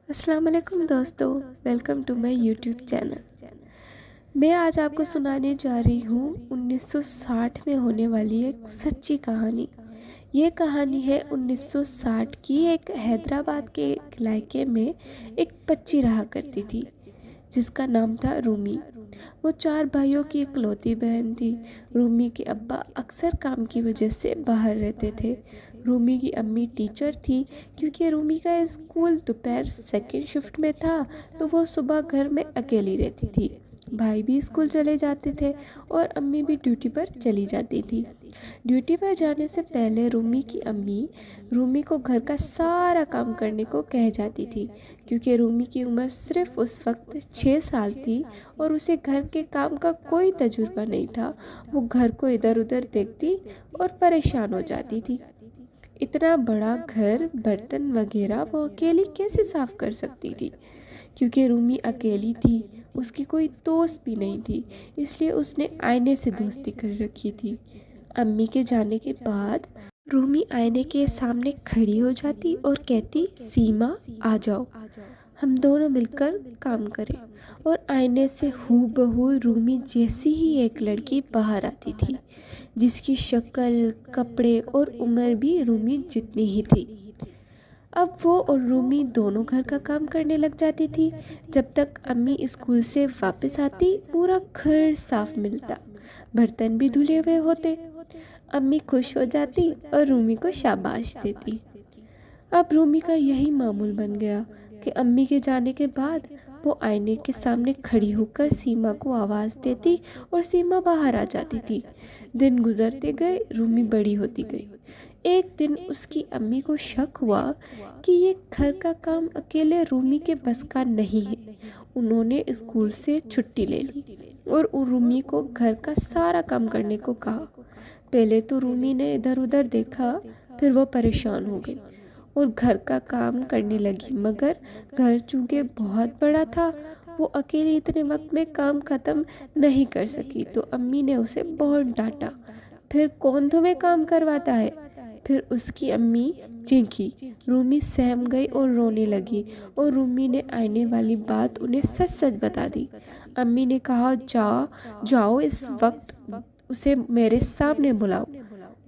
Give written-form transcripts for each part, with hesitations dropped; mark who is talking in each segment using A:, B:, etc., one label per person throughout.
A: अस्सलाम वालेकुम दोस्तों, welcome to my YouTube channel. मैं आज आपको सुनाने जा रही हूँ 1960 में होने वाली एक सच्ची कहानी। ये कहानी है 1960 की। एक हैदराबाद के एक इलाके में एक बच्ची रहा करती थी जिसका नाम था रूमी। वो 4 भाइयों की इकलौती बहन थी। रूमी के अब्बा अक्सर काम की वजह से बाहर रहते थे। रूमी की अम्मी टीचर थी। क्योंकि रूमी का स्कूल दोपहर सेकंड शिफ्ट में था तो वो सुबह घर में अकेली रहती थी। भाई भी स्कूल चले जाते थे और अम्मी भी ड्यूटी पर चली जाती थी। ड्यूटी पर जाने से पहले रूमी की अम्मी रूमी को घर का सारा काम करने को कह जाती थी। क्योंकि रूमी की उम्र सिर्फ उस वक्त 6 साल थी और उसे घर के काम का कोई तजुर्बा नहीं था। वो घर को इधर उधर देखती और परेशान हो जाती थी। इतना बड़ा घर, बर्तन वगैरह वो अकेली कैसे साफ कर सकती थी। क्योंकि रूमी अकेली थी, उसकी कोई दोस्त भी नहीं थी, इसलिए उसने आईने से दोस्ती कर रखी थी। अम्मी के जाने के बाद रूमी आईने के सामने खड़ी हो जाती और कहती, सीमा आ जाओ, हम दोनों मिलकर काम करें। और आईने से हूबहू रूमी जैसी ही एक लड़की बाहर आती थी जिसकी शक्ल, कपड़े और उम्र भी रूमी जितनी ही थी। अब वो और रूमी दोनों घर का काम करने लग जाती थी। जब तक अम्मी स्कूल से वापस आती पूरा घर साफ मिलता, बर्तन भी धुले हुए होते। अम्मी खुश हो जाती और रूमी को शाबाश देती। अब रूमी का यही मामूल बन गया कि अम्मी के जाने के बाद वो आईने के सामने खड़ी होकर सीमा को आवाज़ देती और सीमा बाहर आ जाती थी। दिन गुजरते गए, रूमी बड़ी होती गई। एक दिन उसकी अम्मी को शक हुआ कि ये घर का काम अकेले रूमी के बस का नहीं है। उन्होंने स्कूल से छुट्टी ले ली और रूमी को घर का सारा काम करने को कहा। पहले तो रूमी ने इधर उधर देखा, फिर वो परेशान हो गई और घर का काम करने लगी। मगर घर चूँकि बहुत बड़ा था, वो अकेले इतने वक्त में काम ख़त्म नहीं कर सकी, तो अम्मी ने उसे बहुत डांटा। फिर कौन तुम्हें काम करवाता है? फिर उसकी अम्मी चीखी। रूमी सहम गई और रोने लगी और रूमी ने आईने वाली बात उन्हें सच सच बता दी। अम्मी ने कहा, जाओ इस वक्त उसे मेरे सामने बुलाओ।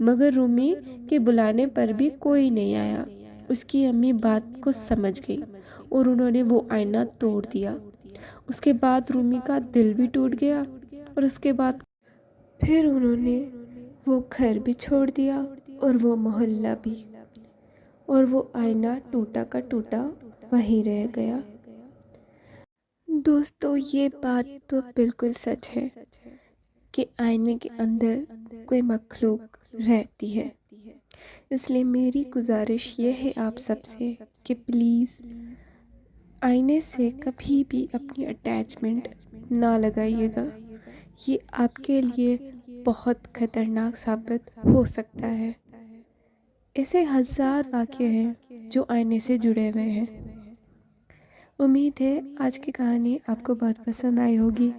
A: मगर रूमी के बुलाने पर भी कोई नहीं आया। उसकी अम्मी बात को समझ गई और उन्होंने वो आईना तोड़ दिया। उसके बाद रूमी का दिल भी टूट गया और उसके बाद फिर उन्होंने वो घर भी छोड़ दिया और वो मोहल्ला भी, और वो आईना टूटा का टूटा वहीं रह गया। दोस्तों, ये बात तो बिल्कुल सच है कि आईने के अंदर कोई मखलूक रहती है। इसलिए मेरी गुजारिश ये है आप सबसे कि प्लीज़ आईने से कभी भी अपनी अटैचमेंट ना लगाइएगा। ये आपके लिए बहुत खतरनाक साबित हो सकता है। ऐसे हज़ार वाक़ये हैं जो आईने से जुड़े हुए हैं। उम्मीद है आज की कहानी आपको बहुत पसंद आई होगी।